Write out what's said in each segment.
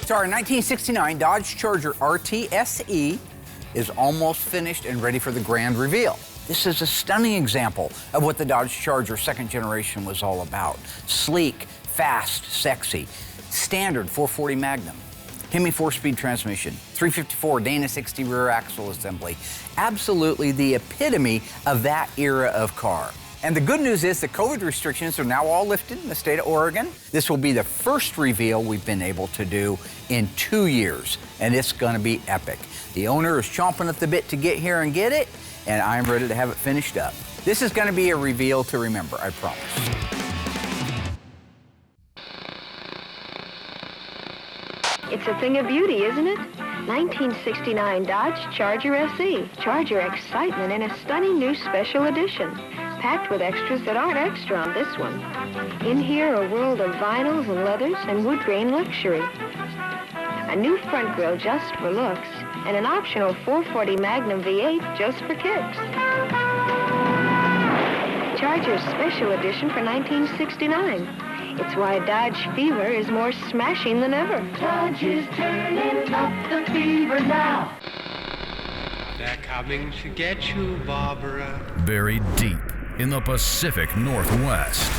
So our 1969 Dodge Charger RT SE is almost finished and ready for the grand reveal. This is a stunning example of what the Dodge Charger second generation was all about. Sleek, fast, sexy. Standard 440 Magnum. Hemi 4-speed transmission, 354 Dana 60 rear axle assembly. Absolutely the epitome of that era of car. And the good news is the COVID restrictions are now all lifted in the state of Oregon. This will be the first reveal we've been able to do in 2 years, and it's gonna be epic. The owner is chomping at the bit to get here and get it, and I'm ready to have it finished up. This is gonna be a reveal to remember, I promise. It's a thing of beauty, isn't it? 1969 Dodge Charger SE. Charger excitement in a stunning new special edition, packed with extras that aren't extra on this one. In here, a world of vinyls and leathers and wood grain luxury. A new front grille just for looks, and an optional 440 Magnum V8 just for kicks. Charger's special edition for 1969. It's why Dodge fever is more smashing than ever. Dodge is turning up the fever now. They're coming to get you, Barbara. Buried deep in the Pacific Northwest,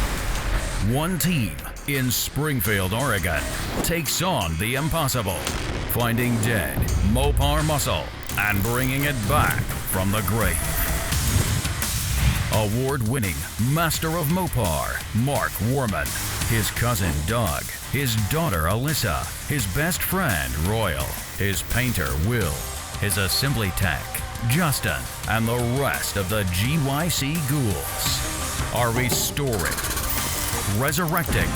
one team in Springfield, Oregon, takes on the impossible, finding dead Mopar muscle and bringing it back from the grave. Award-winning Master of Mopar, Mark Warman, his cousin Doug, his daughter Alyssa, his best friend Royal, his painter Will, his assembly tech Justin, and the rest of the GYC ghouls are restoring, resurrecting,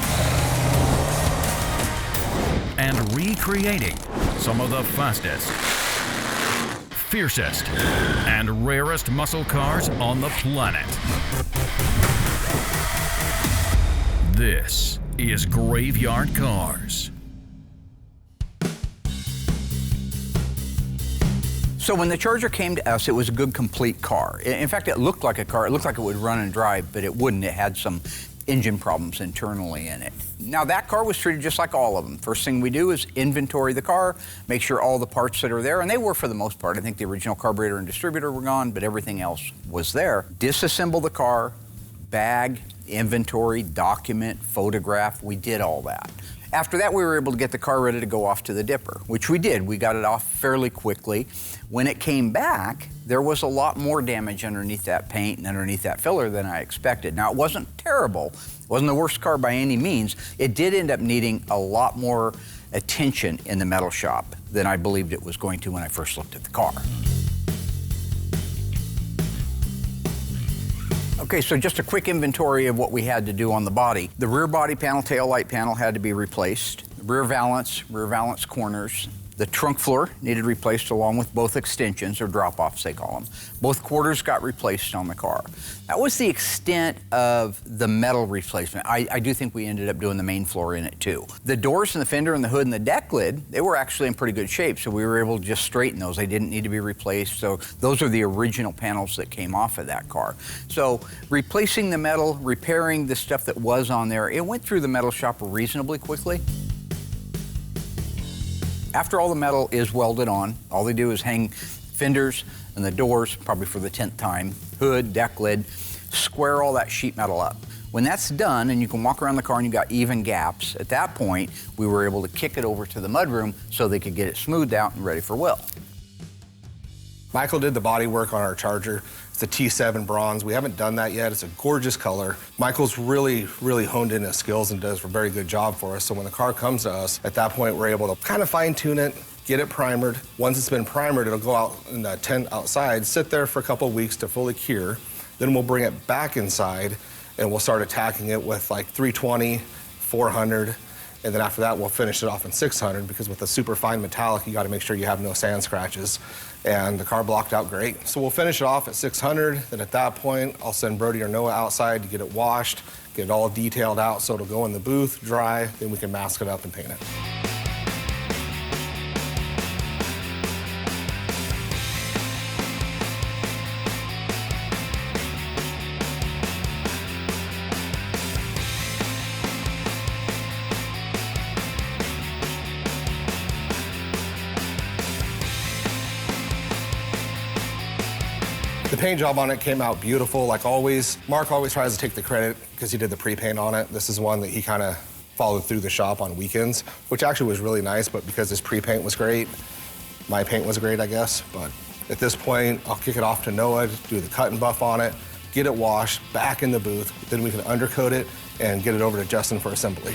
and recreating some of the fastest, fiercest, and rarest muscle cars on the planet. This is Graveyard Carz. So when the Charger came to us, it was a good, complete car. In fact, it looked like a car. It looked like it would run and drive, but it wouldn't. It had some engine problems internally in it. Now, that car was treated just like all of them. First thing we do is inventory the car, make sure all the parts that are there, and they were for the most part. I think the original carburetor and distributor were gone, but everything else was there. Disassemble the car, bag, inventory, document, photograph. We did all that. After that, we were able to get the car ready to go off to the dipper, which we did. We got it off fairly quickly. When it came back, there was a lot more damage underneath that paint and underneath that filler than I expected. Now, it wasn't terrible. It wasn't the worst car by any means. It did end up needing a lot more attention in the metal shop than I believed it was going to when I first looked at the car. Okay, so just a quick inventory of what we had to do on the body. The rear body panel, tail light panel had to be replaced. Rear valance corners. The trunk floor needed replaced along with both extensions, or drop-offs they call them. Both quarters got replaced on the car. That was the extent of the metal replacement. I do think we ended up doing the main floor in it too. The doors and the fender and the hood and the deck lid, they were actually in pretty good shape, so we were able to just straighten those. They didn't need to be replaced, so those are the original panels that came off of that car. So replacing the metal, repairing the stuff that was on there, it went through the metal shop reasonably quickly. After all the metal is welded on, all they do is hang fenders and the doors, probably for the 10th time, hood, deck lid, square all that sheet metal up. When that's done and you can walk around the car and you've got even gaps, at that point, we were able to kick it over to the mudroom so they could get it smoothed out and ready for Will. Michael did the body work on our Charger. It's the T7 bronze. We haven't done that yet. It's a gorgeous color. Michael's really honed in his skills and does a very good job for us. So when the car comes to us, at that point, we're able to kind of fine tune it, get it primered. Once it's been primered, it'll go out in the tent outside, sit there for a couple of weeks to fully cure. Then we'll bring it back inside and we'll start attacking it with like 320, 400, and then after that, we'll finish it off in 600, because with the super fine metallic, you gotta make sure you have no sand scratches. And the car blocked out great. So we'll finish it off at 600, then at that point, I'll send Brody or Noah outside to get it washed, get it all detailed out so it'll go in the booth, dry, then we can mask it up and paint it. paint job on it came out beautiful, like always. Mark always tries to take the credit because he did the pre-paint on it. This is one that he kind of followed through the shop on weekends, which actually was really nice, but because his pre-paint was great, my paint was great, I guess. But at this point, I'll kick it off to Noah, do the cut and buff on it, get it washed, back in the booth, then we can undercoat it and get it over to Justin for assembly.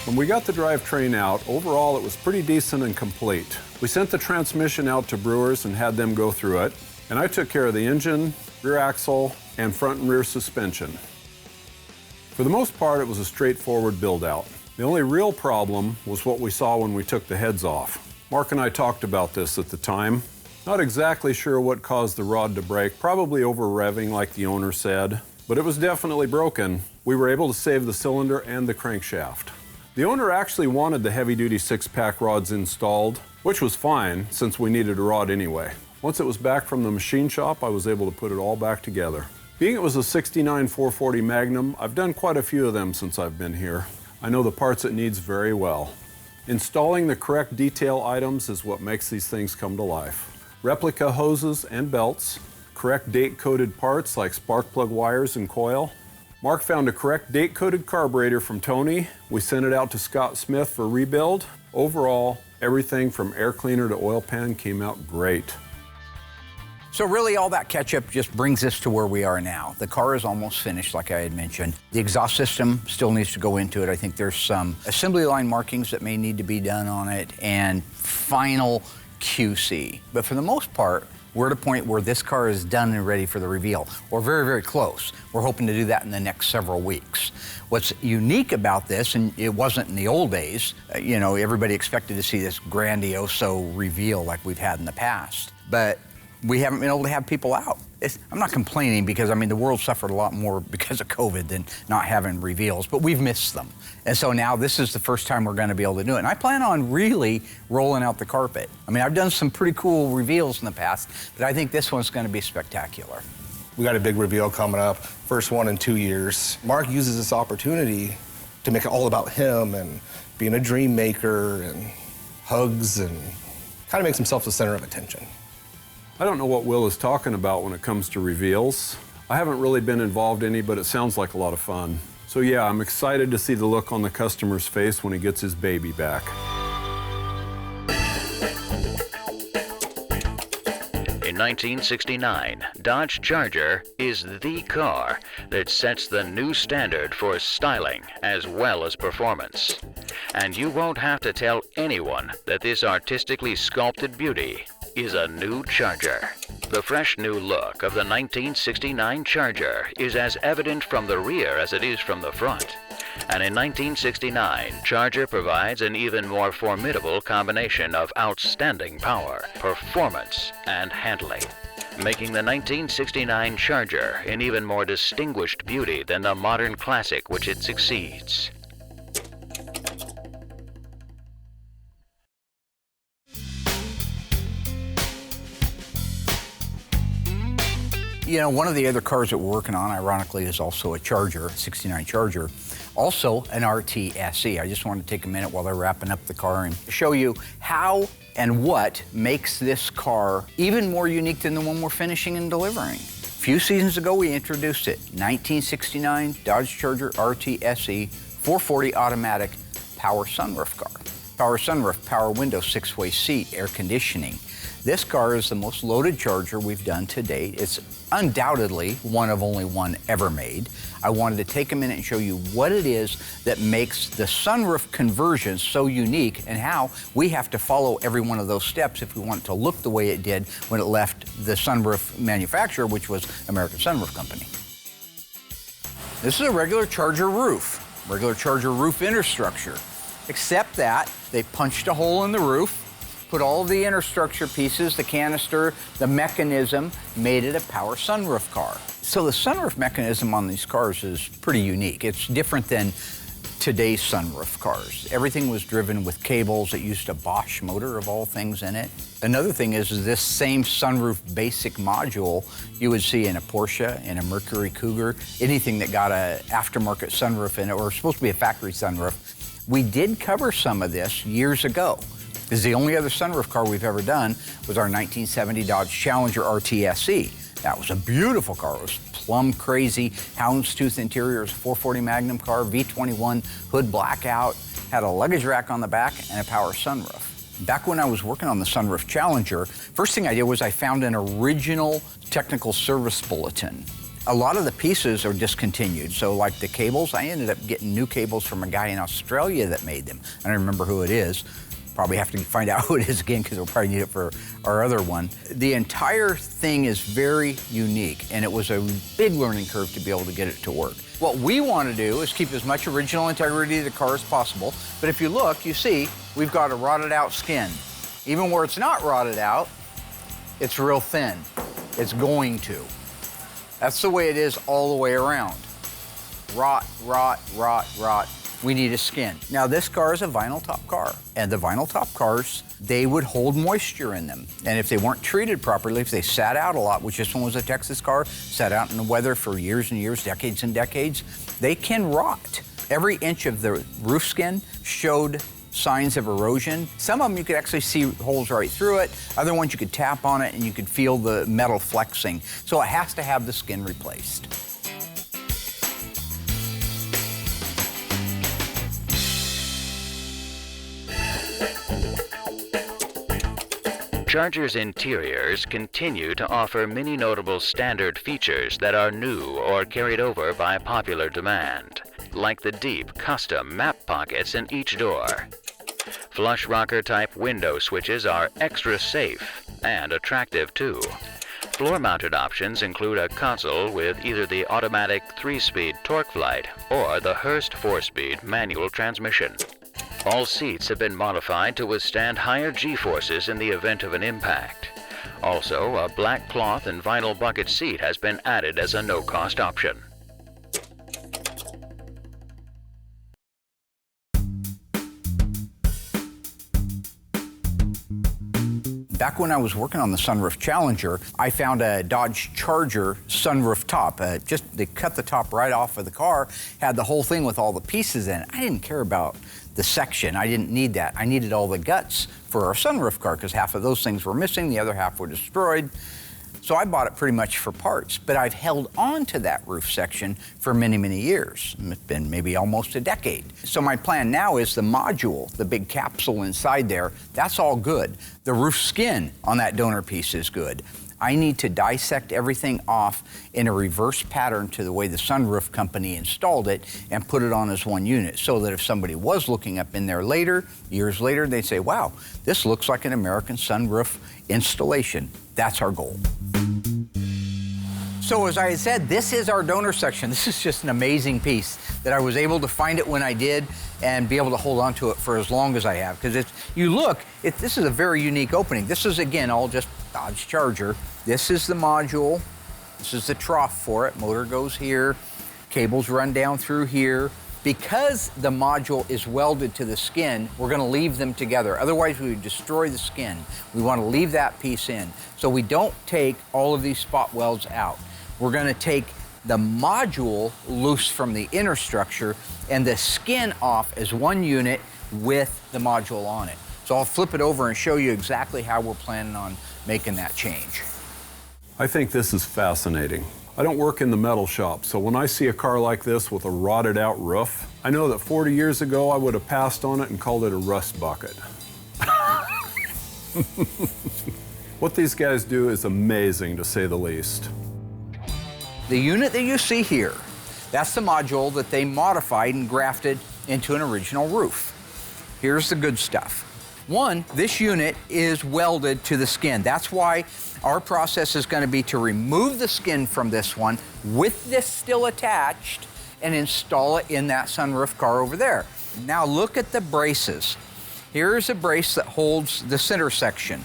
When we got the drivetrain out, overall it was pretty decent and complete. We sent the transmission out to Brewers and had them go through it, and I took care of the engine, rear axle, and front and rear suspension. For the most part, it was a straightforward build-out. The only real problem was what we saw when we took the heads off. Mark and I talked about this at the time. Not exactly sure what caused the rod to break, probably over-revving like the owner said, but it was definitely broken. We were able to save the cylinder and the crankshaft. The owner actually wanted the heavy-duty 6-pack rods installed, which was fine since we needed a rod anyway. Once it was back from the machine shop, I was able to put it all back together. Being it was a 69 440 Magnum, I've done quite a few of them since I've been here. I know the parts it needs very well. Installing the correct detail items is what makes these things come to life. Replica hoses and belts, correct date-coded parts like spark plug wires and coil. Mark found a correct date-coded carburetor from Tony. We sent it out to Scott Smith for rebuild. Overall, everything from air cleaner to oil pan came out great. So really all that catch-up just brings us to where we are now. The car is almost finished, like I had mentioned. The exhaust system still needs to go into it. I think there's some assembly line markings that may need to be done on it and final QC. But for the most part, we're at a point where this car is done and ready for the reveal, or very, very close. We're hoping to do that in the next several weeks. What's unique about this, and it wasn't in the old days, you know, everybody expected to see this grandioso reveal like we've had in the past, but we haven't been able to have people out. I'm not complaining because, I mean, the world suffered a lot more because of COVID than not having reveals, but we've missed them. And so now this is the first time we're gonna be able to do it. And I plan on really rolling out the carpet. I mean, I've done some pretty cool reveals in the past, but I think this one's gonna be spectacular. We got a big reveal coming up, first one in 2 years. Mark uses this opportunity to make it all about him and being a dream maker and hugs and kind of makes himself the center of attention. I don't know what Will is talking about when it comes to reveals. I haven't really been involved in any, but it sounds like a lot of fun. So yeah, I'm excited to see the look on the customer's face when he gets his baby back. In 1969, Dodge Charger is the car that sets the new standard for styling as well as performance. And you won't have to tell anyone that this artistically sculpted beauty is a new Charger. The fresh new look of the 1969 Charger is as evident from the rear as it is from the front. And in 1969, Charger provides an even more formidable combination of outstanding power, performance, and handling, making the 1969 Charger an even more distinguished beauty than the modern classic which it succeeds. You know, one of the other cars that we're working on, ironically, is also a Charger, 69 Charger, also an RT SE. I just wanted to take a minute while they're wrapping up the car and show you how and what makes this car even more unique than the one we're finishing and delivering. A few seasons ago, we introduced it, 1969 Dodge Charger RT SE 440 automatic power sunroof car. Power sunroof, power window, 6-way seat, air conditioning. This car is the most loaded Charger we've done to date. It's undoubtedly one of only one ever made. I wanted to take a minute and show you what it is that makes the sunroof conversion so unique and how we have to follow every one of those steps if we want it to look the way it did when it left the sunroof manufacturer, which was American Sunroof Company. This is a regular Charger roof interstructure, except that they punched a hole in the roof, put all of the interstructure pieces, the canister, the mechanism, made it a power sunroof car. So the sunroof mechanism on these cars is pretty unique. It's different than today's sunroof cars. Everything was driven with cables. It used a Bosch motor of all things in it. Another thing is this same sunroof basic module you would see in a Porsche, in a Mercury Cougar, anything that got an aftermarket sunroof in it, or supposed to be a factory sunroof. We did cover some of this years ago. Because the only other sunroof car we've ever done was our 1970 Dodge Challenger RTSE. That was a beautiful car. It was plum crazy, houndstooth interior. It was a 440 Magnum car, V21, hood blackout, had a luggage rack on the back and a power sunroof. Back when I was working on the sunroof Challenger, first thing I did was I found an original technical service bulletin. A lot of the pieces are discontinued. So like the cables, I ended up getting new cables from a guy in Australia that made them. I don't remember who it is. Probably have to find out who it is again because we'll probably need it for our other one. The entire thing is very unique, and it was a big learning curve to be able to get it to work. What we want to do is keep as much original integrity of the car as possible, but if you look, you see we've got a rotted out skin. Even where it's not rotted out, it's real thin. It's going to. That's the way it is all the way around. Rot, rot, rot, rot. We need a skin. Now this car is a vinyl top car, and the vinyl top cars, they would hold moisture in them. And if they weren't treated properly, if they sat out a lot, which this one was a Texas car, sat out in the weather for years and years, decades and decades, they can rot. Every inch of the roof skin showed signs of erosion. Some of them you could actually see holes right through it. Other ones you could tap on it and you could feel the metal flexing. So it has to have the skin replaced. Charger's interiors continue to offer many notable standard features that are new or carried over by popular demand, like the deep custom map pockets in each door. Flush rocker type window switches are extra safe and attractive too. Floor-mounted options include a console with either the automatic 3-speed TorqueFlite or the Hurst 4-speed manual transmission. All seats have been modified to withstand higher G-forces in the event of an impact. Also, a black cloth and vinyl bucket seat has been added as a no-cost option. Back when I was working on the sunroof Challenger, I found a Dodge Charger sunroof top. They cut the top right off of the car, had the whole thing with all the pieces in it. I didn't care about the section. I didn't need that. I needed all the guts for our sunroof car because half of those things were missing, the other half were destroyed. So I bought it pretty much for parts, but I've held on to that roof section for many, many years. It's been maybe almost a decade. So my plan now is the module, the big capsule inside there, that's all good. The roof skin on that donor piece is good. I need to dissect everything off in a reverse pattern to the way the sunroof company installed it and put it on as one unit so that if somebody was looking up in there later, years later, they'd say, wow, this looks like an American sunroof installation. That's our goal. So as I said, this is our donor section. This is just an amazing piece that I was able to find it when I did and be able to hold on to it for as long as I have. Because this is a very unique opening. This is, again, all just Dodge Charger. This is the module. This is the trough for it. Motor goes here. Cables run down through here. Because the module is welded to the skin, we're going to leave them together. Otherwise, we would destroy the skin. We want to leave that piece in. So we don't take all of these spot welds out. We're going to take the module loose from the inner structure and the skin off as one unit with the module on it. So I'll flip it over and show you exactly how we're planning on making that change. I think this is fascinating. I don't work in the metal shop, so when I see a car like this with a rotted out roof, I know that 40 years ago I would have passed on it and called it a rust bucket. What these guys do is amazing, to say the least. The unit that you see here, that's the module that they modified and grafted into an original roof. Here's the good stuff. One, this unit is welded to the skin. That's why our process is going to be to remove the skin from this one with this still attached and install it in that sunroof car over there. Now look at the braces. Here's a brace that holds the center section.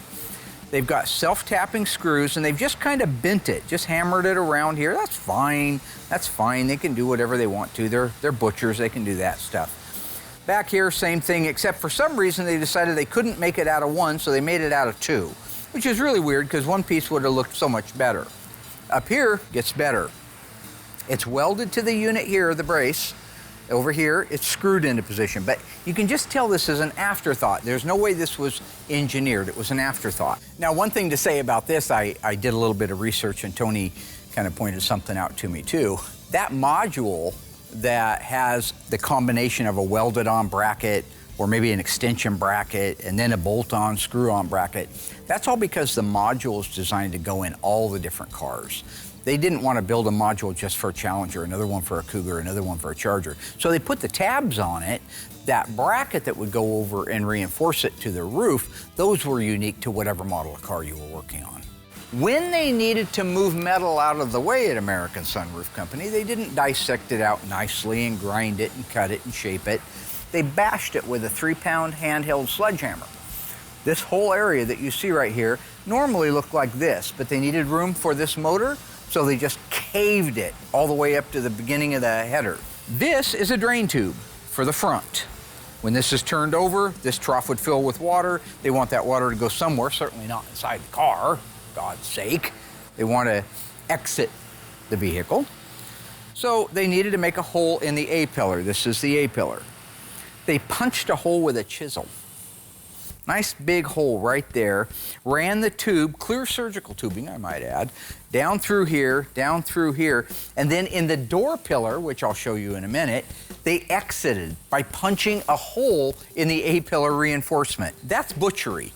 They've got self-tapping screws and they've just kind of bent it, just hammered it around here. That's fine. That's fine. They can do whatever they want to. They're butchers. They can do that stuff. Back here, same thing, except for some reason they decided they couldn't make it out of one, so they made it out of two, which is really weird because one piece would have looked so much better. Up here, gets better. It's welded to the unit here, the brace, Over here, it's screwed into position, but you can just tell this is an afterthought. There's no way this was engineered. It was an afterthought. Now, one thing to say about this, I did a little bit of research, and Tony kind of pointed something out to me too. That module that has the combination of a welded-on bracket or maybe an extension bracket and then a bolt-on, screw-on bracket, that's all because the module is designed to go in all the different cars. They didn't want to build a module just for a Challenger, another one for a Cougar, another one for a Charger. So they put the tabs on it. That bracket that would go over and reinforce it to the roof, those were unique to whatever model of car you were working on. When they needed to move metal out of the way at American Sunroof Company, they didn't dissect it out nicely and grind it and cut it and shape it. They bashed it with a 3-pound handheld sledgehammer. This whole area that you see right here normally looked like this, but they needed room for this motor, so they just caved it all the way up to the beginning of the header. This is a drain tube for the front. When this is turned over, this trough would fill with water. They want that water to go somewhere, certainly not inside the car, for God's sake. They want to exit the vehicle. So they needed to make a hole in the A-pillar. This is the A-pillar. They punched a hole with a chisel. Nice big hole right there. Ran the tube, clear surgical tubing, I might add, down through here, and then in the door pillar, which I'll show you in a minute, they exited by punching a hole in the A-pillar reinforcement. That's butchery.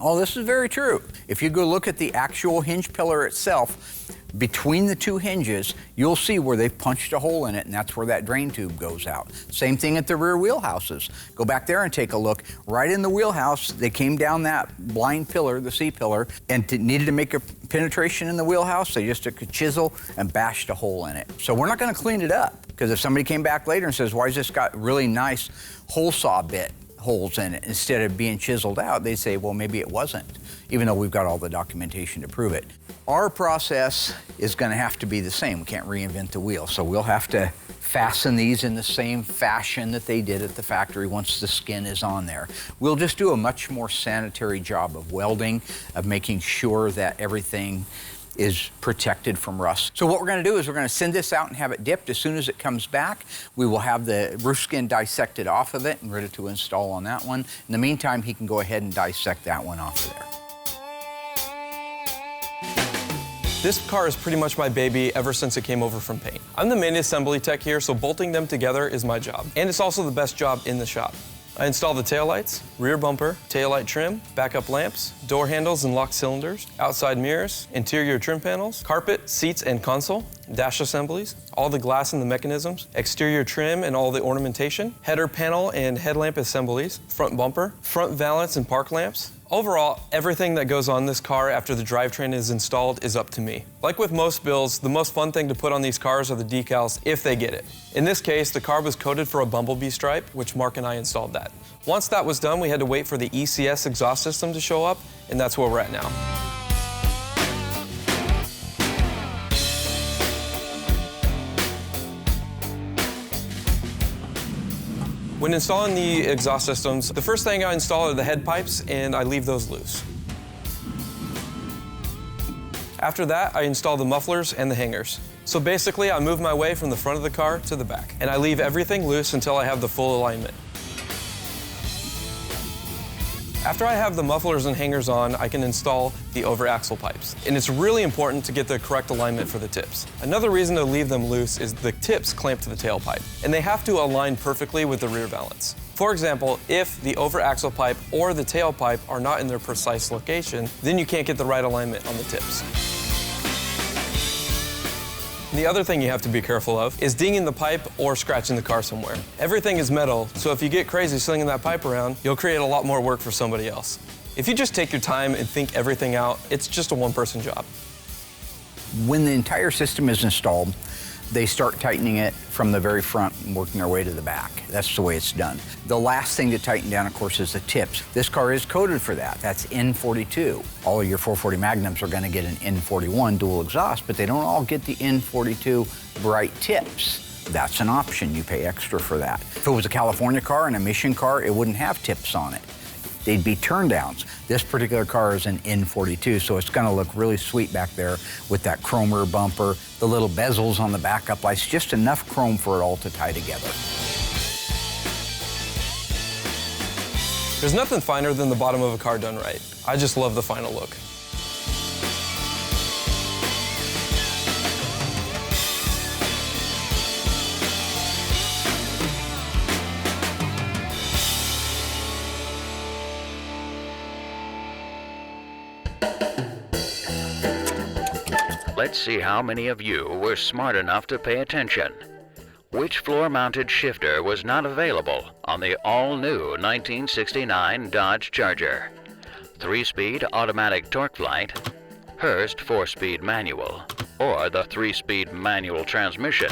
All this is very true. If you go look at the actual hinge pillar itself, between the two hinges, you'll see where they've punched a hole in it, and that's where that drain tube goes out. Same thing at the rear wheelhouses. Go back there and take a look. Right in the wheelhouse, they came down that blind pillar, the C-pillar, and needed to make a penetration in the wheelhouse. They just took a chisel and bashed a hole in it. So we're not going to clean it up, because if somebody came back later and says, why has this got really nice hole saw bit holes in it instead of being chiseled out, they say, well, maybe it wasn't, even though we've got all the documentation to prove it. Our process is going to have to be the same. We can't reinvent the wheel, so we'll have to fasten these in the same fashion that they did at the factory once the skin is on there. We'll just do a much more sanitary job of welding, of making sure that everything is protected from rust. So what we're going to do is we're going to send this out and have it dipped. As soon as it comes back, we will have the roof skin dissected off of it and ready to install on that one. In the meantime, he can go ahead and dissect that one off of there. This car is pretty much my baby ever since it came over from paint. I'm the main assembly tech here, so bolting them together is my job. And it's also the best job in the shop. I install the taillights, rear bumper, taillight trim, backup lamps, door handles and lock cylinders, outside mirrors, interior trim panels, carpet, seats and console, dash assemblies, all the glass and the mechanisms, exterior trim and all the ornamentation, header panel and headlamp assemblies, front bumper, front valance and park lamps. Overall, everything that goes on this car after the drivetrain is installed is up to me. Like with most builds, the most fun thing to put on these cars are the decals if they get it. In this case, the car was coated for a bumblebee stripe, which Mark and I installed that. Once that was done, we had to wait for the ECS exhaust system to show up, and that's where we're at now. When installing the exhaust systems, the first thing I install are the head pipes, and I leave those loose. After that, I install the mufflers and the hangers. So basically, I move my way from the front of the car to the back, and I leave everything loose until I have the full alignment. After I have the mufflers and hangers on, I can install the over-axle pipes. And it's really important to get the correct alignment for the tips. Another reason to leave them loose is the tips clamp to the tailpipe, and they have to align perfectly with the rear valance. For example, if the over-axle pipe or the tailpipe are not in their precise location, then you can't get the right alignment on the tips. The other thing you have to be careful of is dinging the pipe or scratching the car somewhere. Everything is metal, so if you get crazy slinging that pipe around, you'll create a lot more work for somebody else. If you just take your time and think everything out, it's just a one-person job. When the entire system is installed, they start tightening it from the very front and working their way to the back. That's the way it's done. The last thing to tighten down, of course, is the tips. This car is coded for that. That's N42. All of your 440 Magnums are going to get an N41 dual exhaust, but they don't all get the N42 bright tips. That's an option. You pay extra for that. If it was a California car and a Mission car, it wouldn't have tips on it. They'd be turn downs. This particular car is an N42, so it's gonna look really sweet back there with that chrome rear bumper, the little bezels on the backup lights, just enough chrome for it all to tie together. There's nothing finer than the bottom of a car done right. I just love the final look. Let's see how many of you were smart enough to pay attention. Which floor-mounted shifter was not available on the all-new 1969 Dodge Charger? 3-speed automatic torque flight, Hurst 4-speed manual, or the 3-speed manual transmission?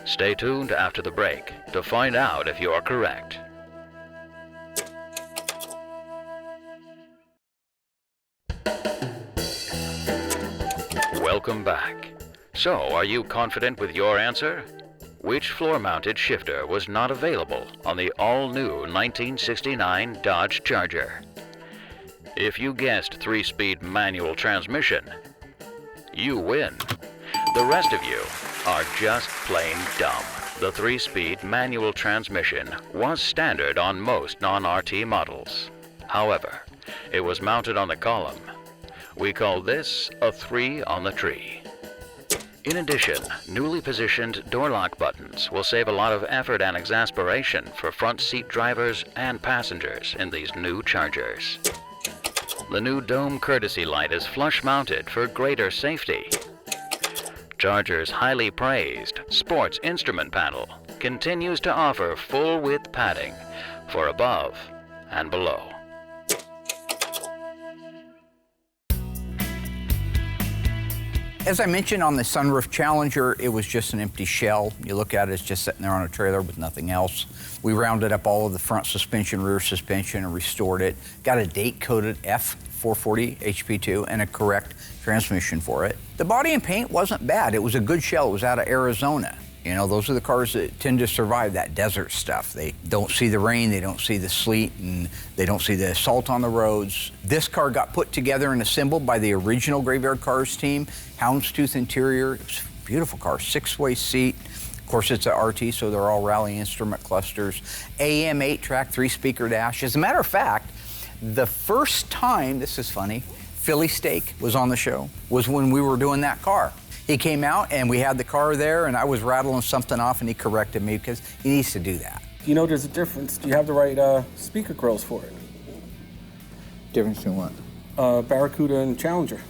Stay tuned after the break to find out if you're correct. Welcome back. So, are you confident with your answer? Which floor-mounted shifter was not available on the all-new 1969 Dodge Charger? If you guessed 3-speed manual transmission, you win. The rest of you are just plain dumb. The 3-speed manual transmission was standard on most non-RT models. However, it was mounted on the column. We call this a 3 on the tree. In addition, newly positioned door lock buttons will save a lot of effort and exasperation for front seat drivers and passengers in these new Chargers. The new dome courtesy light is flush mounted for greater safety. Charger's highly praised sports instrument panel continues to offer full width padding for above and below. As I mentioned on the sunroof Challenger, it was just an empty shell. You look at it, it's just sitting there on a trailer with nothing else. We rounded up all of the front suspension, rear suspension, and restored it. Got a date-coded F440 HP2 and a correct transmission for it. The body and paint wasn't bad. It was a good shell. It was out of Arizona. You know, those are the cars that tend to survive that desert stuff. They don't see the rain, they don't see the sleet, and they don't see the salt on the roads. This car got put together and assembled by the original Graveyard Cars team. Houndstooth interior, it was a beautiful car, 6-way seat. Of course, it's a RT, so they're all Rally instrument clusters. AM 8-track, 3-speaker dash. As a matter of fact, the first time, this is funny, Philly Steak was on the show, was when we were doing that car. He came out and we had the car there and I was rattling something off and he corrected me because he needs to do that. You know there's a difference. Do you have the right speaker grills for it? Difference in what? Barracuda and Challenger.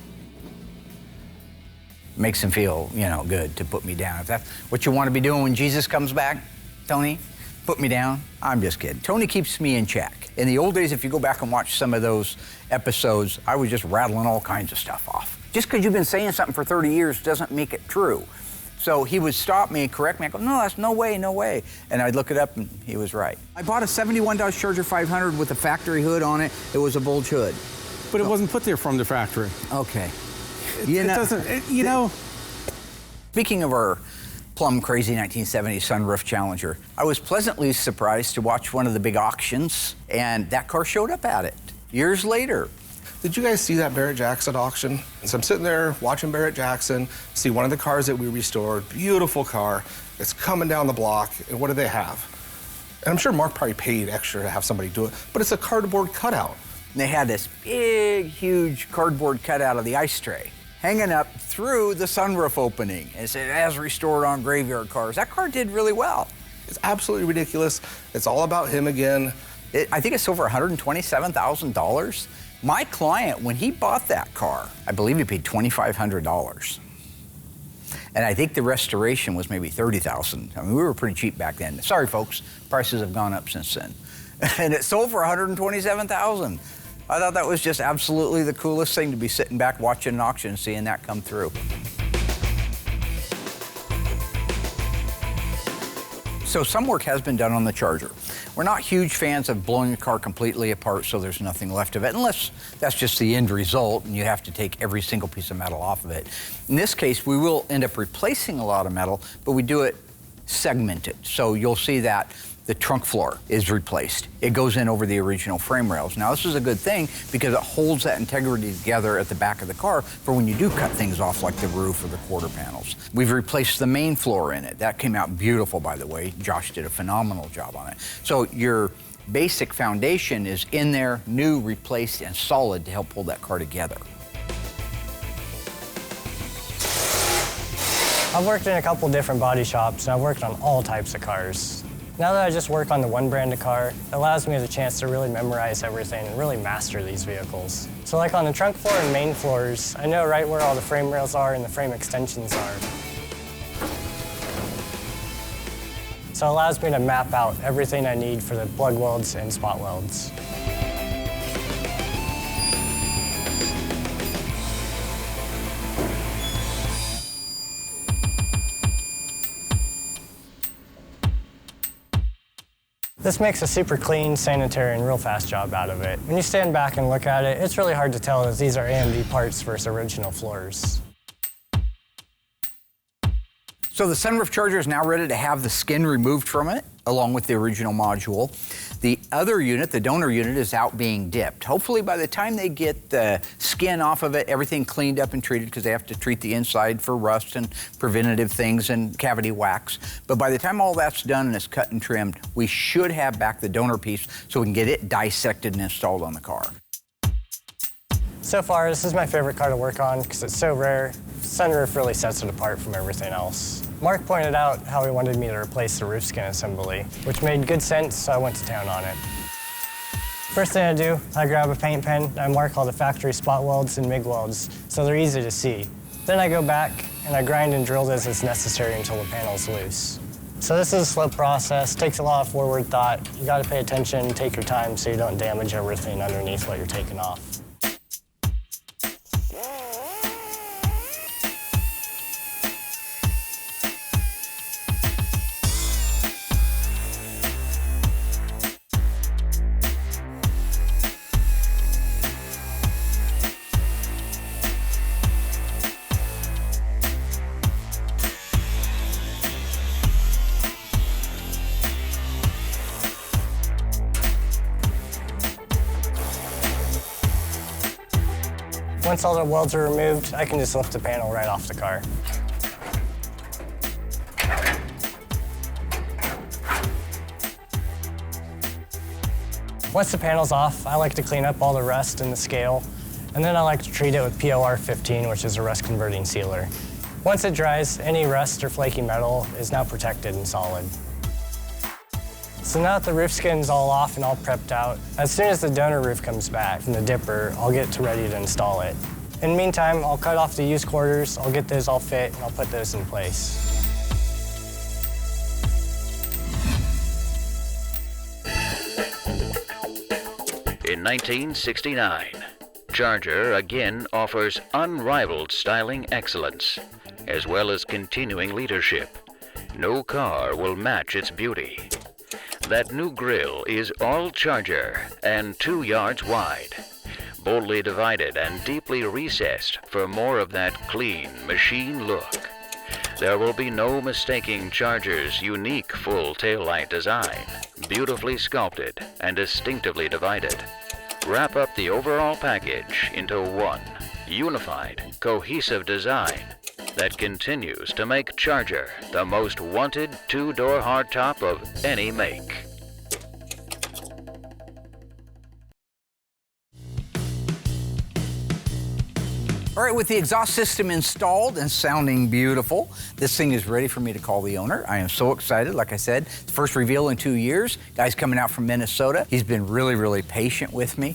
Makes him feel, you know, good to put me down. If that's what you want to be doing when Jesus comes back, Tony, put me down. I'm just kidding. Tony keeps me in check. In the old days, if you go back and watch some of those episodes, I was just rattling all kinds of stuff off. Just because you've been saying something for 30 years doesn't make it true. So he would stop me and correct me. I go, no, that's no way, no way. And I'd look it up and he was right. I bought a 71 Dodge Charger 500 with a factory hood on it. It was a bulge hood. But it wasn't put there from the factory. Okay. You know. Speaking of our plum crazy 1970 sunroof Challenger, I was pleasantly surprised to watch one of the big auctions and that car showed up at it years later. Did you guys see that Barrett-Jackson auction? So I'm sitting there watching Barrett-Jackson, see one of the cars that we restored, beautiful car. It's coming down the block, and what do they have? And I'm sure Mark probably paid extra to have somebody do it, but it's a cardboard cutout. And they had this big, huge cardboard cutout of the ice tray hanging up through the sunroof opening. And it said, as restored on Graveyard Cars. That car did really well. It's absolutely ridiculous. It's all about him again. I think it's over $127,000. My client, when he bought that car, I believe he paid $2,500. And I think the restoration was maybe $30,000. I mean, we were pretty cheap back then. Sorry, folks, prices have gone up since then. And it sold for $127,000. I thought that was just absolutely the coolest thing to be sitting back watching an auction and seeing that come through. So some work has been done on the Charger. We're not huge fans of blowing a car completely apart so there's nothing left of it, unless that's just the end result and you have to take every single piece of metal off of it. In this case, we will end up replacing a lot of metal, but we do it segmented. So you'll see that the trunk floor is replaced. It goes in over the original frame rails. Now this is a good thing because it holds that integrity together at the back of the car for when you do cut things off like the roof or the quarter panels. We've replaced the main floor in it. That came out beautiful, by the way. Josh did a phenomenal job on it. So your basic foundation is in there, new, replaced, and solid to help pull that car together. I've worked in a couple different body shops, and I've worked on all types of cars. Now that I just work on the one brand of car, it allows me the chance to really memorize everything and really master these vehicles. So like on the trunk floor and main floors, I know right where all the frame rails are and the frame extensions are. So it allows me to map out everything I need for the plug welds and spot welds. This makes a super clean, sanitary, and real fast job out of it. When you stand back and look at it, it's really hard to tell that these are AMD parts versus original floors. So the sunroof charger is now ready to have the skin removed from it, along with the original module. The other unit, the donor unit, is out being dipped. Hopefully by the time they get the skin off of it, everything cleaned up and treated, because they have to treat the inside for rust and preventative things and cavity wax. But by the time all that's done and it's cut and trimmed, we should have back the donor piece so we can get it dissected and installed on the car. So far, this is my favorite car to work on because it's so rare. Sunroof really sets it apart from everything else. Mark pointed out how he wanted me to replace the roof skin assembly, which made good sense, so I went to town on it. First thing I do, I grab a paint pen and I mark all the factory spot welds and MIG welds so they're easy to see. Then I go back and I grind and drill this as necessary until the panel's loose. So this is a slow process, takes a lot of forward thought. You gotta pay attention, take your time so you don't damage everything underneath what you're taking off. Once all the welds are removed, I can just lift the panel right off the car. Once the panel's off, I like to clean up all the rust in the scale, and then I like to treat it with POR 15, which is a rust converting sealer. Once it dries, any rust or flaky metal is now protected and solid. So now that the roof skin's all off and all prepped out, as soon as the donor roof comes back from the dipper, I'll get to ready to install it. In the meantime, I'll cut off the used quarters, I'll get those all fit, and I'll put those in place. In 1969, Charger again offers unrivaled styling excellence, as well as continuing leadership. No car will match its beauty. That new grille is all Charger and 2 yards wide, boldly divided and deeply recessed for more of that clean machine look. There will be no mistaking Charger's unique full taillight design, beautifully sculpted and distinctively divided. Wrap up the overall package into one unified, cohesive design that continues to make Charger the most wanted 2-door hardtop of any make. All right, with the exhaust system installed and sounding beautiful, this thing is ready for me to call the owner. I am so excited. Like I said, first reveal in 2 years. Guy's coming out from Minnesota. He's been really, really patient with me.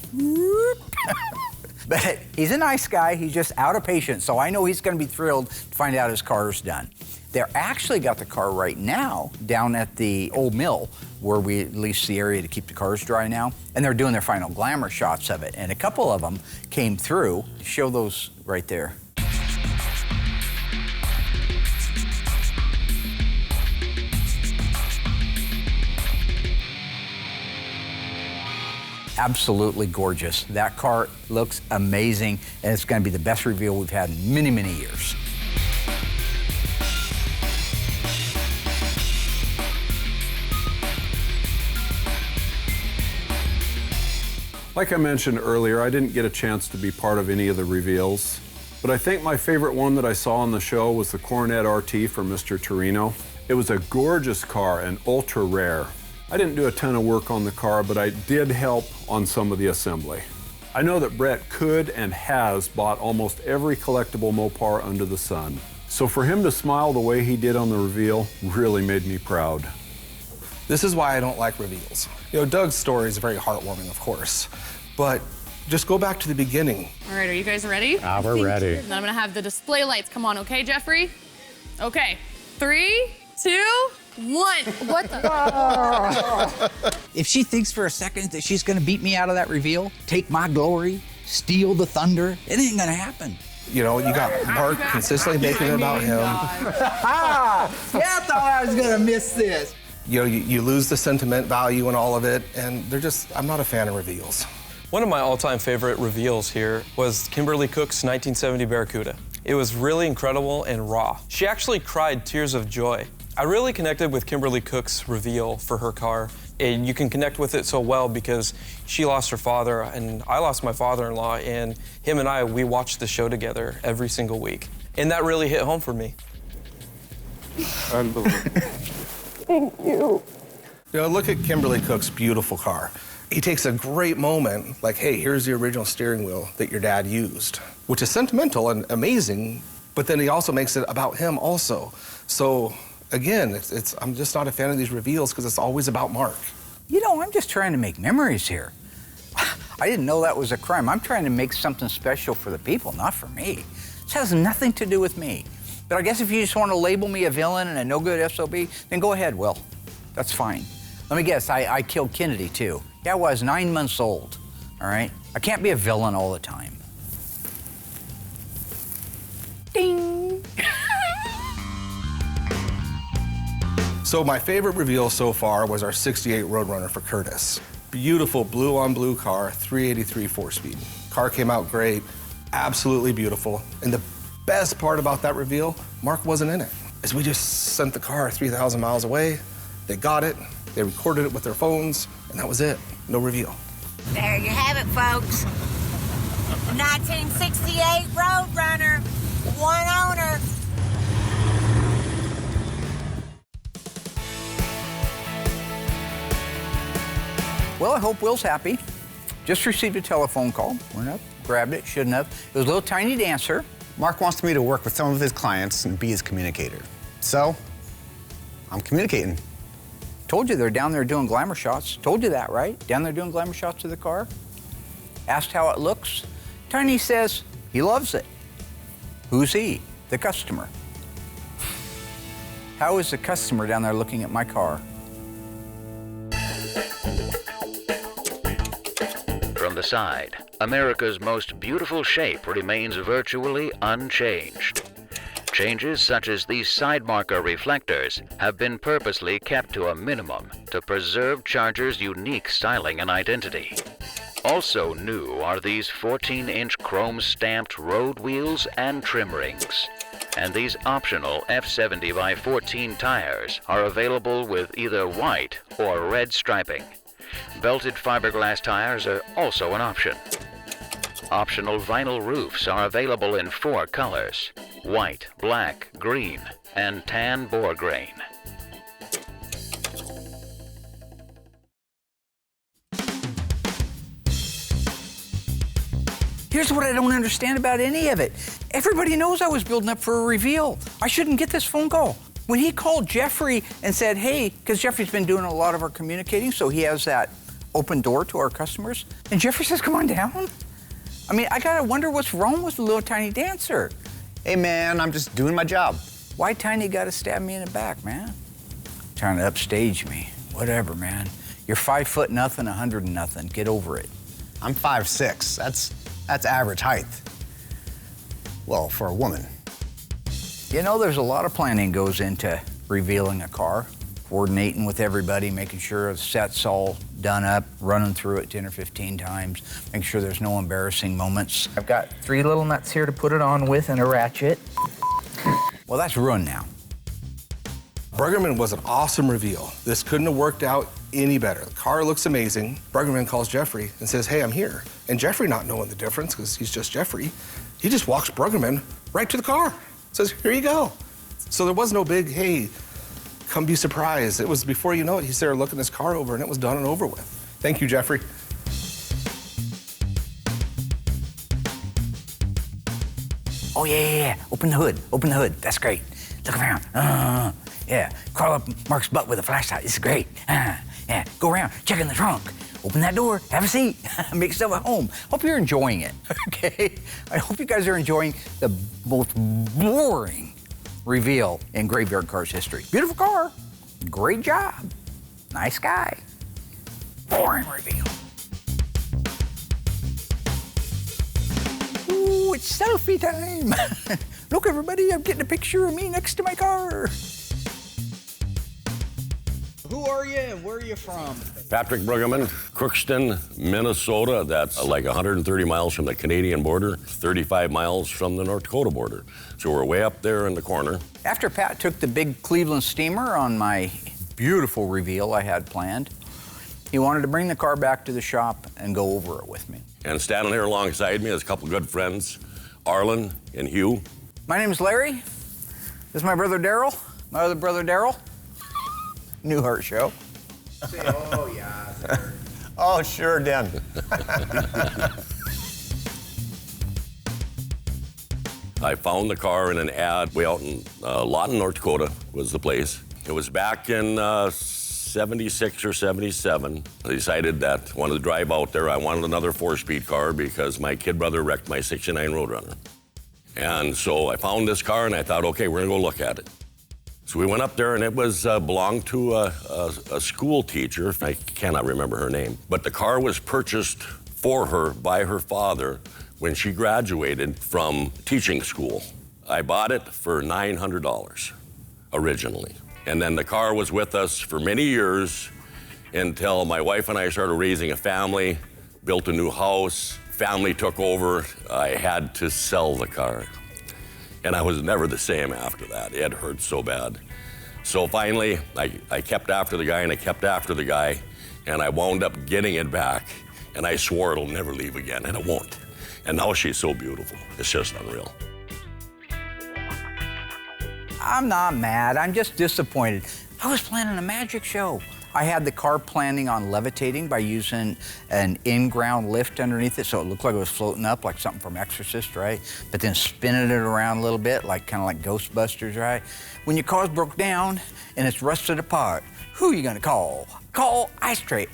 But he's a nice guy. He's just out of patience. So I know he's going to be thrilled to find out his car is done. They're actually got the car right now down at the old mill where we lease the area to keep the cars dry now. And they're doing their final glamour shots of it. And a couple of them came through. Show those right there. Absolutely gorgeous. That car looks amazing, and it's going to be the best reveal we've had in many, many years. Like I mentioned earlier, I didn't get a chance to be part of any of the reveals, but I think my favorite one that I saw on the show was the Coronet RT from Mr. Torino. It was a gorgeous car and ultra rare. I didn't do a ton of work on the car, but I did help on some of the assembly. I know that Brett could and has bought almost every collectible Mopar under the sun. So for him to smile the way he did on the reveal really made me proud. This is why I don't like reveals. You know, Doug's story is very heartwarming, of course, but just go back to the beginning. All right, are you guys ready? We're ready. Then I'm gonna have the display lights come on, okay, Jeffrey? Okay, 3, 2, 1. What the? If she thinks for a second that she's gonna beat me out of that reveal, take my glory, steal the thunder, it ain't gonna happen. You know, you got Mark consistently making it about him. Yeah, I thought I was gonna miss this. You know, you lose the sentiment value and all of it, and I'm not a fan of reveals. One of my all-time favorite reveals here was Kimberly Cook's 1970 Barracuda. It was really incredible and raw. She actually cried tears of joy. I really connected with Kimberly Cook's reveal for her car. And you can connect with it so well because she lost her father and I lost my father-in-law, and him and I, we watched the show together every single week. And that really hit home for me. Unbelievable. Thank you. You know, look at Kimberly Cook's beautiful car. He takes a great moment, like, hey, here's the original steering wheel that your dad used, which is sentimental and amazing, but then he also makes it about him also. So again, I'm just not a fan of these reveals because it's always about Mark. You know, I'm just trying to make memories here. I didn't know that was a crime. I'm trying to make something special for the people, not for me. This has nothing to do with me. But I guess if you just want to label me a villain and a no-good SOB, then go ahead, Will. That's fine. Let me guess, I killed Kennedy, too. Yeah, I was 9 months old, all right? I can't be a villain all the time. Ding! So my favorite reveal so far was our 68 Roadrunner for Curtis. Beautiful blue-on-blue car, 383 4-speed. Car came out great, absolutely beautiful. And the best part about that reveal, Mark wasn't in it. Is we just sent the car 3,000 miles away, they got it, they recorded it with their phones, and that was it. No reveal. There you have it, folks. 1968 Roadrunner, one owner. Well, I hope Will's happy. Just received a telephone call. Went up, grabbed it, shouldn't have. It was a little tiny dancer. Mark wants me to work with some of his clients and be his communicator. So, I'm communicating. Told you they're down there doing glamour shots. Told you that, right? Down there doing glamour shots to the car. Asked how it looks. Tiny says he loves it. Who's he? The customer. How is the customer down there looking at my car? From the side, America's most beautiful shape remains virtually unchanged. Changes such as these side marker reflectors have been purposely kept to a minimum to preserve Charger's unique styling and identity. Also new are these 14-inch chrome-stamped road wheels and trim rings. And these optional F70/14 tires are available with either white or red striping. Belted fiberglass tires are also an option. Optional vinyl roofs are available in 4 colors: white, black, green, and tan boar grain. Here's what I don't understand about any of it. Everybody knows I was building up for a reveal. I shouldn't get this phone call. When he called Jeffrey and said, hey, because Jeffrey's been doing a lot of our communicating, so he has that open door to our customers, and Jeffrey says, come on down. I mean, I gotta wonder what's wrong with the little tiny dancer. Hey man, I'm just doing my job. Why Tiny gotta stab me in the back, man? Trying to upstage me. Whatever, man. You're 5 foot nothing, 100 and nothing. Get over it. I'm 5'6". That's average height. Well, for a woman. You know, there's a lot of planning goes into revealing a car. Coordinating with everybody, making sure the set's all done up, running through it 10 or 15 times, making sure there's no embarrassing moments. I've got 3 little nuts here to put it on with and a ratchet. Well, that's ruined now. Bruggerman was an awesome reveal. This couldn't have worked out any better. The car looks amazing. Bruggerman calls Jeffrey and says, hey, I'm here. And Jeffrey, not knowing the difference, because he's just Jeffrey, he just walks Bruggerman right to the car. Says, here you go. So there was no big, hey, come be surprised. It was before you know it, he's there looking his car over, and it was done and over with. Thank you, Jeffrey. Oh, yeah. Open the hood. Open the hood. That's great. Look around. Yeah. Crawl up Mark's butt with a flashlight. This is great. Yeah. Go around. Check in the trunk. Open that door. Have a seat. Make yourself at home. Hope you're enjoying it. Okay? I hope you guys are enjoying the most boring reveal in Graveyard Carz history. Beautiful car. Great job. Nice guy. Boring reveal. Ooh, it's selfie time. Look, everybody, I'm getting a picture of me next to my car. Who are you and where are you from? Patrick Brueggemann, Crookston, Minnesota. That's like 130 miles from the Canadian border, 35 miles from the North Dakota border. So we're way up there in the corner. After Pat took the big Cleveland steamer on my beautiful reveal I had planned, he wanted to bring the car back to the shop and go over it with me. And standing here alongside me is a couple good friends, Arlen and Hugh. My name is Larry. This is my brother Daryl. My other brother Daryl. Newhart Show. Say, oh, yeah. Oh, sure, Dan. I found the car in an ad way out in Lawton, North Dakota was the place. It was back in 76 or 77. I decided that I wanted to drive out there. I wanted another 4-speed car because my kid brother wrecked my 69 Roadrunner. And so I found this car and I thought, okay, we're gonna go look at it. So we went up there and it was belonged to a school teacher. I cannot remember her name. But the car was purchased for her by her father when she graduated from teaching school. I bought it for $900 originally. And then the car was with us for many years until my wife and I started raising a family, built a new house, family took over. I had to sell the car. And I was never the same after that. It hurt so bad. So finally, I kept after the guy and I kept after the guy, and I wound up getting it back. And I swore it'll never leave again, and it won't. And now she's so beautiful. It's just unreal. I'm not mad, I'm just disappointed. I was planning a magic show. I had the car planning on levitating by using an in-ground lift underneath it, so it looked like it was floating up like something from Exorcist, right? But then spinning it around a little bit, like kind of like Ghostbusters, right? When your car's broke down and it's rusted apart, who are you gonna call? Call Ice Tray.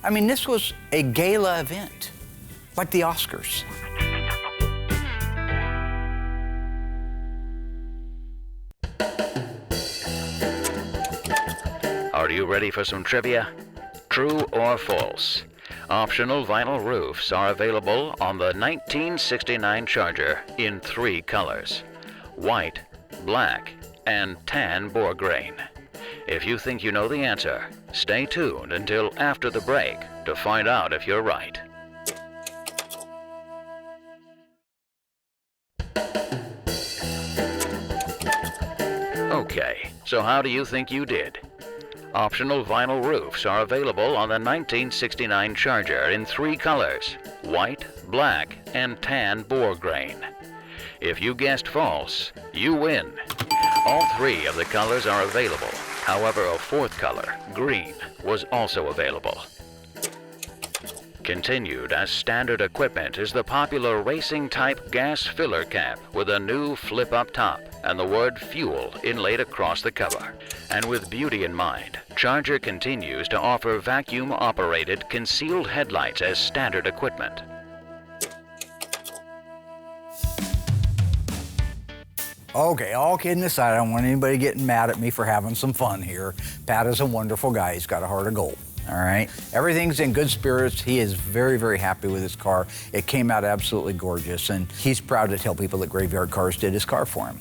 I mean, this was a gala event, like the Oscars. Are you ready for some trivia? True or false? Optional vinyl roofs are available on the 1969 Charger in 3 colors: white, black, and tan boar grain. If you think you know the answer, stay tuned until after the break to find out if you're right. Okay, so how do you think you did? Optional vinyl roofs are available on the 1969 Charger in 3 colors: white, black, and tan boar grain. If you guessed false, you win. All 3 of the colors are available. However, a 4th color, green, was also available. Continued as standard equipment is the popular racing-type gas filler cap with a new flip-up top and the word fuel inlaid across the cover. And with beauty in mind, Charger continues to offer vacuum-operated concealed headlights as standard equipment. Okay, all kidding aside, I don't want anybody getting mad at me for having some fun here. Pat is a wonderful guy. He's got a heart of gold. All right, everything's in good spirits. He is very, very happy with his car. It came out absolutely gorgeous, and he's proud to tell people that Graveyard Carz did his car for him.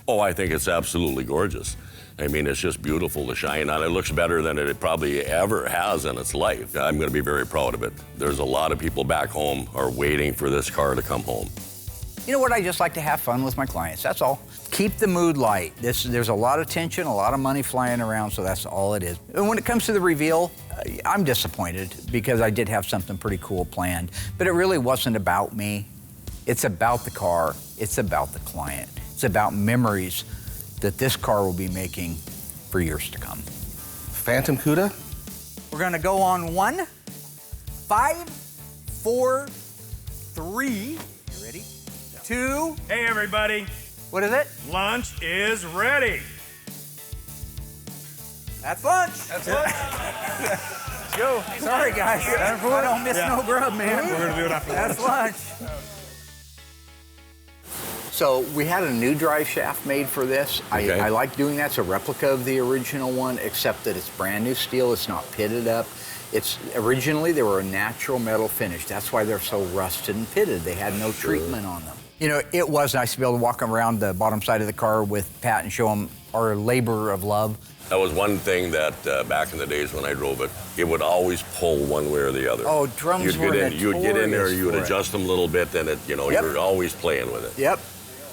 Oh, I think it's absolutely gorgeous. I mean, it's just beautiful to shine on. It looks better than it probably ever has in its life. I'm going to be very proud of it. There's a lot of people back home are waiting for this car to come home. You know what? I just like to have fun with my clients. That's all. Keep the mood light. There's a lot of tension, a lot of money flying around, so that's all it is. And when it comes to the reveal, I'm disappointed because I did have something pretty cool planned, but it really wasn't about me. It's about the car. It's about the client. It's about memories that this car will be making for years to come. Phantom Cuda? We're gonna go on 1, 5, 4, 3. You ready? 2. Hey, everybody. What is it? Lunch is ready. That's lunch. That's lunch. Let's go. Sorry, guys. I don't miss no grub, man. We're gonna do it after That's lunch. So we had a new drive shaft made for this. Okay. I like doing that. It's a replica of the original one, except that it's brand new steel. It's not pitted up. Originally they were a natural metal finish. That's why they're so rusted and pitted. They had no treatment on them. You know, it was nice to be able to walk around the bottom side of the car with Pat and show him our labor of love. That was one thing that back in the days when I drove it, it would always pull one way or the other. Oh, drums were You'd get in there, you would notorious for it. adjust them a little bit, and you were always playing with it. Yep.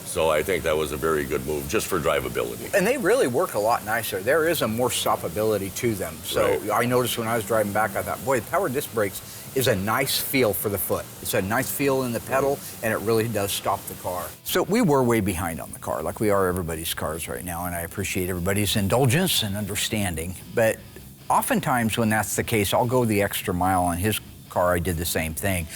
So I think that was a very good move, just for drivability. And they really work a lot nicer. There is a more stoppability to them. So Right. I noticed when I was driving back, I thought, boy, the power disc brakes is a nice feel for the foot. It's a nice feel in the pedal, and it really does stop the car. So we were way behind on the car, like we are everybody's cars right now, and I appreciate everybody's indulgence and understanding. But oftentimes when that's the case, I'll go the extra mile. On his car, I did the same thing.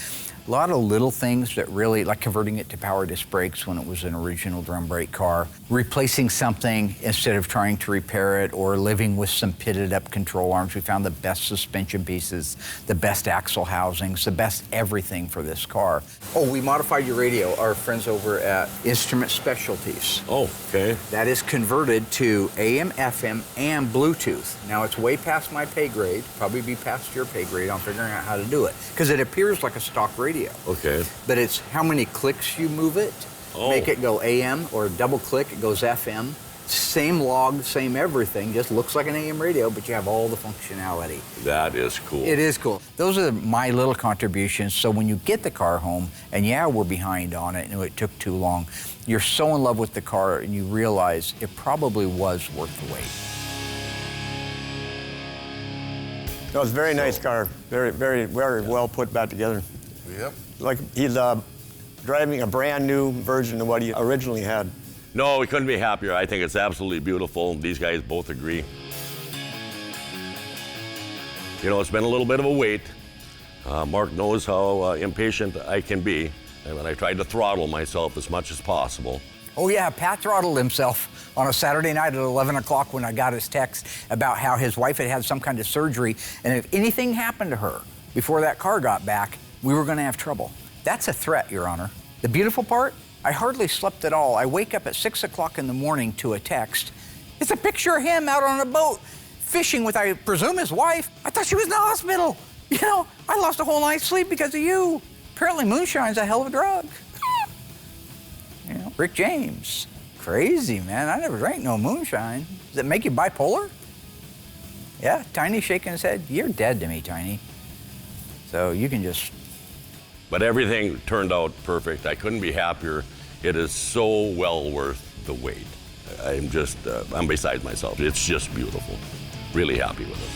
A lot of little things that really, like converting it to power disc brakes when it was an original drum brake car, replacing something instead of trying to repair it, or living with some pitted up control arms. We found the best suspension pieces, the best axle housings, the best everything for this car. Oh, we modified your radio, our friends over at Instrument Specialties. Oh, okay. That is converted to AM, FM, and Bluetooth. Now it's way past my pay grade, probably be past your pay grade on figuring out how to do it, because it appears like a stock radio. Okay. But it's how many clicks you move it, make it go AM, or double click, it goes FM. Same log, same everything, just looks like an AM radio, but you have all the functionality. That is cool. It is cool. Those are my little contributions. So when you get the car home, and yeah, we're behind on it, and it took too long, you're so in love with the car, and you realize it probably was worth the wait. No, it's a very nice car. Very, very, very well put back together. Yep. Like he's driving a brand new version of what he originally had. No, we couldn't be happier. I think it's absolutely beautiful. These guys both agree. You know, it's been a little bit of a wait. Mark knows how impatient I can be, and I tried to throttle myself as much as possible. Oh yeah, Pat throttled himself on a Saturday night at 11 o'clock when I got his text about how his wife had had some kind of surgery, and if anything happened to her before that car got back, we were gonna have trouble. That's a threat, Your Honor. The beautiful part, I hardly slept at all. I wake up at 6 o'clock in the morning to a text. It's a picture of him out on a boat, fishing with, I presume, his wife. I thought she was in the hospital. You know, I lost a whole night's sleep because of you. Apparently moonshine's a hell of a drug. You know, Rick James, crazy, man. I never drank no moonshine. Does it make you bipolar? Yeah, Tiny shaking his head. You're dead to me, Tiny. So you can just... But everything turned out perfect. I couldn't be happier. It is so well worth the wait. I'm beside myself. It's just beautiful. Really happy with it.